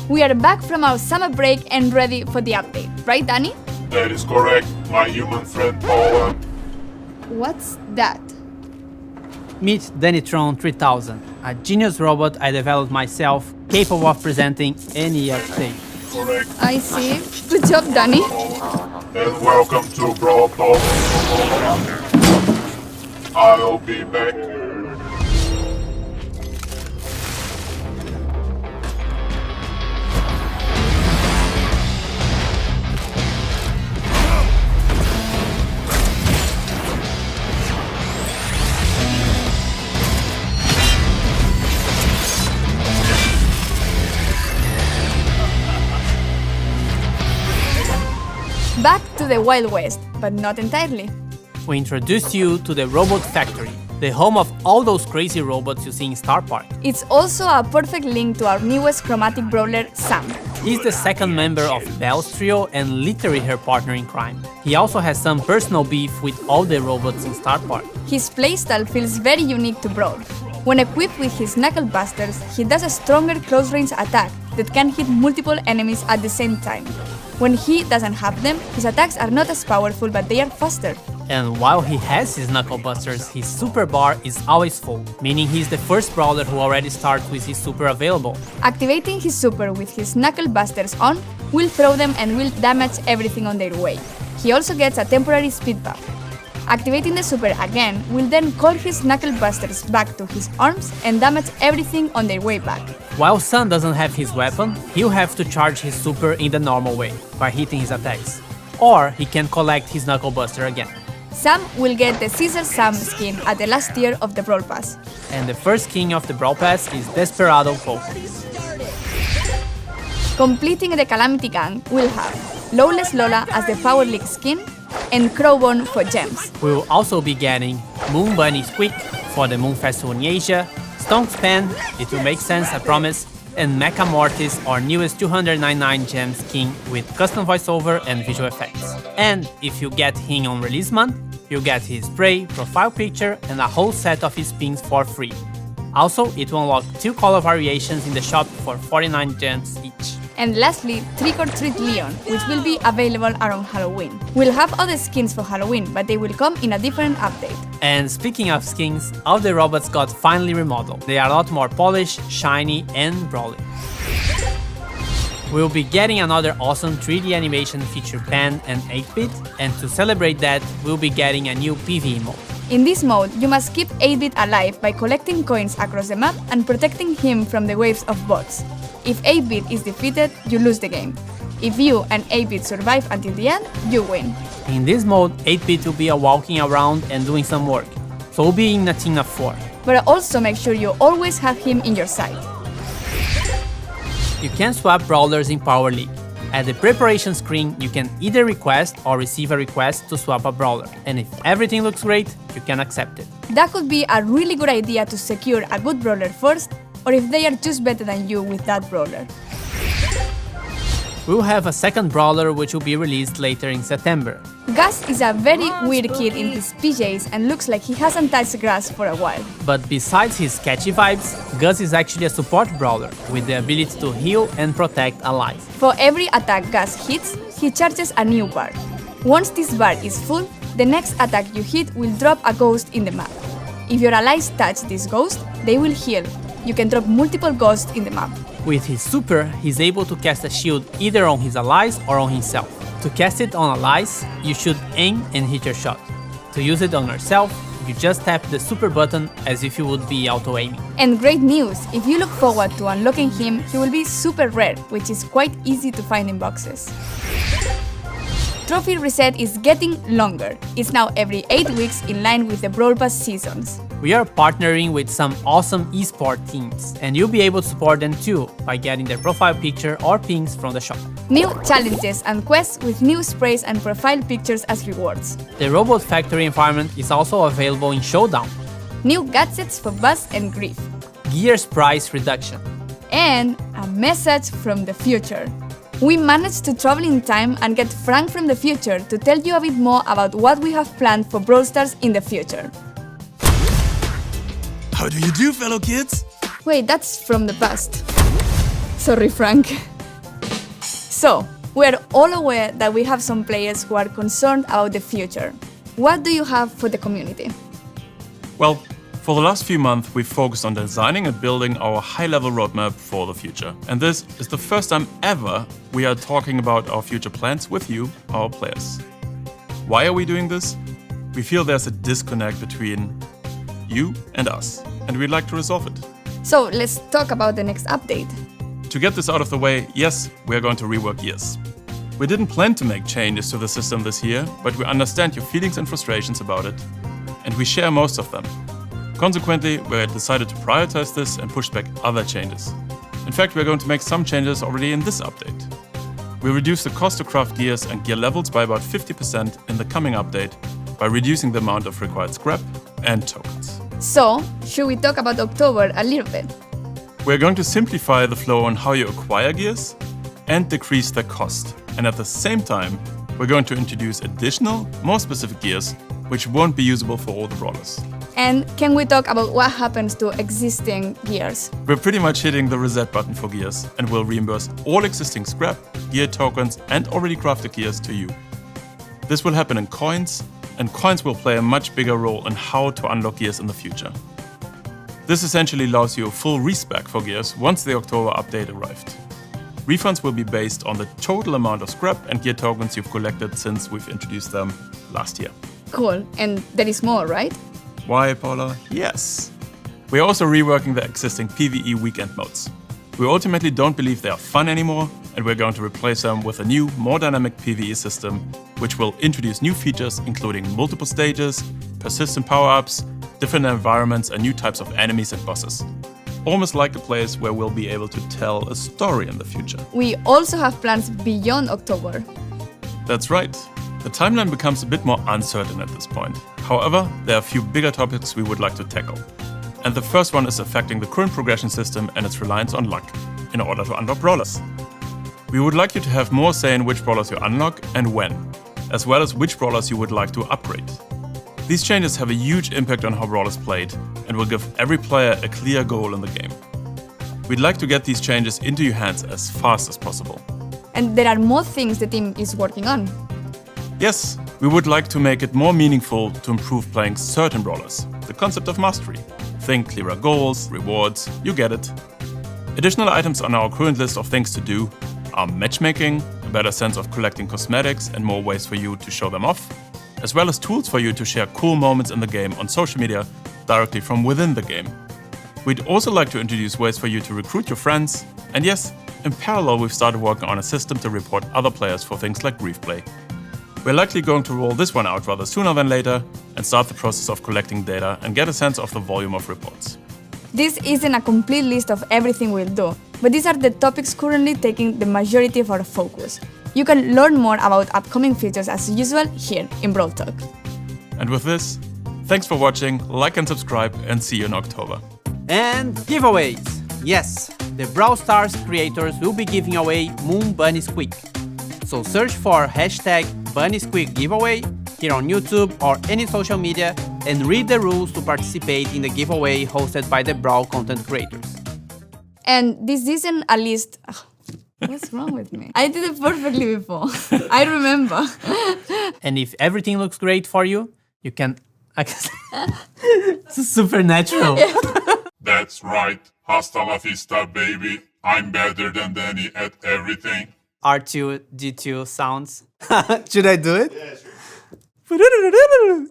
We are back from our summer break and ready for the update, right, Danny? That is correct, my human friend Paula. What's that? Meet Dannytron 3000, a genius robot I developed myself, capable of presenting any update. Correct. I see. Good job, Danny. And welcome to Brawl Talk. I'll be back. Back to the Wild West, but not entirely. We introduce you to the Robot Factory, the home of all those crazy robots you see in Star Park. It's also a perfect link to our newest chromatic brawler, Sam. He's the second member of Belle's trio and literally her partner in crime. He also has some personal beef with all the robots in Star Park. His playstyle feels very unique to Brawl. When equipped with his Knuckle Busters, he does a stronger close-range attack that can hit multiple enemies at the same time. When he doesn't have them, his attacks are not as powerful, but they are faster. And while he has his Knuckle Busters, his super bar is always full, meaning he's the first brawler who already starts with his super available. Activating his super with his Knuckle Busters on will throw them and will damage everything on their way. He also gets a temporary speed buff. Activating the super again will then call his Knuckle Busters back to his arms and damage everything on their way back. While Sun doesn't have his weapon, he'll have to charge his super in the normal way, by hitting his attacks. Or he can collect his Knuckle Buster again. Sam will get the Caesar Sam skin at the last tier of the Brawl Pass. And the first king of the Brawl Pass is Desperado Pope. Completing the Calamity Gang will have Lawless Lola as the Power League skin and Crowbone for gems. We will also be getting Moon Bunny Squeak for the Moon Festival in Asia, Stone's Pen, it will make sense, I promise, and Mecha Mortis, our newest 299 gems skin with custom voiceover and visual effects. And if you get him on release month, you get his spray, profile picture, and a whole set of his pins for free. Also, it will unlock 2 color variations in the shop for 49 gems each. And lastly, Trick or Treat Leon, which will be available around Halloween. We'll have other skins for Halloween, but they will come in a different update. And speaking of skins, all the robots got finally remodeled. They are a lot more polished, shiny, and brawly. We'll be getting another awesome 3D animation feature Pan and 8-bit, and to celebrate that, we'll be getting a new PvE mode. In this mode, you must keep 8-bit alive by collecting coins across the map and protecting him from the waves of bots. If 8-bit is defeated, you lose the game. If you and 8-bit survive until the end, you win. In this mode, 8-bit will be walking around and doing some work, so we'll be in a team of 4. But also make sure you always have him in your sight. You can swap brawlers in Power League. At the preparation screen, you can either request or receive a request to swap a brawler, and if everything looks great, you can accept it. That could be a really good idea to secure a good brawler first, or if they are just better than you with that brawler. We'll have a second brawler which will be released later in September. Gus is a very weird kid in his PJs and looks like he hasn't touched grass for a while. But besides his catchy vibes, Gus is actually a support brawler with the ability to heal and protect allies. For every attack Gus hits, he charges a new bar. Once this bar is full, the next attack you hit will drop a ghost in the map. If your allies touch this ghost, they will heal. You can drop multiple ghosts in the map. With his super, he's able to cast a shield either on his allies or on himself. To cast it on allies, you should aim and hit your shot. To use it on yourself, you just tap the super button as if you would be auto-aiming. And great news! If you look forward to unlocking him, he will be super rare, which is quite easy to find in boxes. Trophy reset is getting longer. It's now every 8 weeks in line with the Brawl Pass seasons. We are partnering with some awesome esport teams, and you'll be able to support them too by getting their profile picture or pins from the shop. New challenges and quests with new sprays and profile pictures as rewards. The Robot Factory environment is also available in Showdown. New gadgets for Buzz and Grief. Gears price reduction. And a message from the future. We managed to travel in time and get Frank from the future to tell you a bit more about what we have planned for Brawl Stars in the future. How do you do, fellow kids? Wait, that's from the past. Sorry, Frank. So, we are all aware that we have some players who are concerned about the future. What do you have for the community? Well, for the last few months, we've focused on designing and building our high-level roadmap for the future. And this is the first time ever we are talking about our future plans with you, our players. Why are we doing this? We feel there's a disconnect between you and us, and we'd like to resolve it. So, let's talk about the next update. To get this out of the way, yes, we are going to rework Gears. We didn't plan to make changes to the system this year, but we understand your feelings and frustrations about it, and we share most of them. Consequently, we decided to prioritize this and push back other changes. In fact, we're going to make some changes already in this update. We reduce the cost to craft gears and gear levels by about 50% in the coming update by reducing the amount of required scrap and tokens. So, should we talk about October a little bit? We're going to simplify the flow on how you acquire gears and decrease their cost. And at the same time, we're going to introduce additional, more specific gears which won't be usable for all the brawlers. And can we talk about what happens to existing gears? We're pretty much hitting the reset button for gears and will reimburse all existing scrap, gear tokens and already crafted gears to you. This will happen in coins, and coins will play a much bigger role in how to unlock gears in the future. This essentially allows you a full respec for gears once the October update arrived. Refunds will be based on the total amount of scrap and gear tokens you've collected since we've introduced them last year. Cool, and there is more, right? Why, Paula? Yes. We're also reworking the existing PvE weekend modes. We ultimately don't believe they are fun anymore, and we're going to replace them with a new, more dynamic PvE system, which will introduce new features including multiple stages, persistent power-ups, different environments and new types of enemies and bosses. Almost like a place where we'll be able to tell a story in the future. We also have plans beyond October. That's right. The timeline becomes a bit more uncertain at this point. However, there are a few bigger topics we would like to tackle. And the first one is affecting the current progression system and its reliance on luck in order to unlock brawlers. We would like you to have more say in which brawlers you unlock and when, as well as which brawlers you would like to upgrade. These changes have a huge impact on how brawlers played and will give every player a clear goal in the game. We'd like to get these changes into your hands as fast as possible. And there are more things the team is working on. Yes, we would like to make it more meaningful to improve playing certain brawlers. The concept of mastery. Think clearer goals, rewards, you get it. Additional items on our current list of things to do are matchmaking, a better sense of collecting cosmetics and more ways for you to show them off, as well as tools for you to share cool moments in the game on social media directly from within the game. We'd also like to introduce ways for you to recruit your friends, and yes, in parallel we've started working on a system to report other players for things like grief play. We're likely going to roll this one out rather sooner than later and start the process of collecting data and get a sense of the volume of reports. This isn't a complete list of everything we'll do, but these are the topics currently taking the majority of our focus. You can learn more about upcoming features as usual here in Brawl Talk. And with this, thanks for watching, like and subscribe, and see you in October. And giveaways! Yes, the Brawl Stars creators will be giving away Moon Bunny Squeak. So search for hashtag Bunny Squeak giveaway here on YouTube or any social media and read the rules to participate in the giveaway hosted by the Brawl content creators. And this isn't a list. What's wrong with me? I did it perfectly before. I remember. And if everything looks great for you, you can... It's supernatural. That's right. Hasta la vista, baby. I'm better than Danny at everything. R2, D2 sounds. Should I do it? Yeah, sure.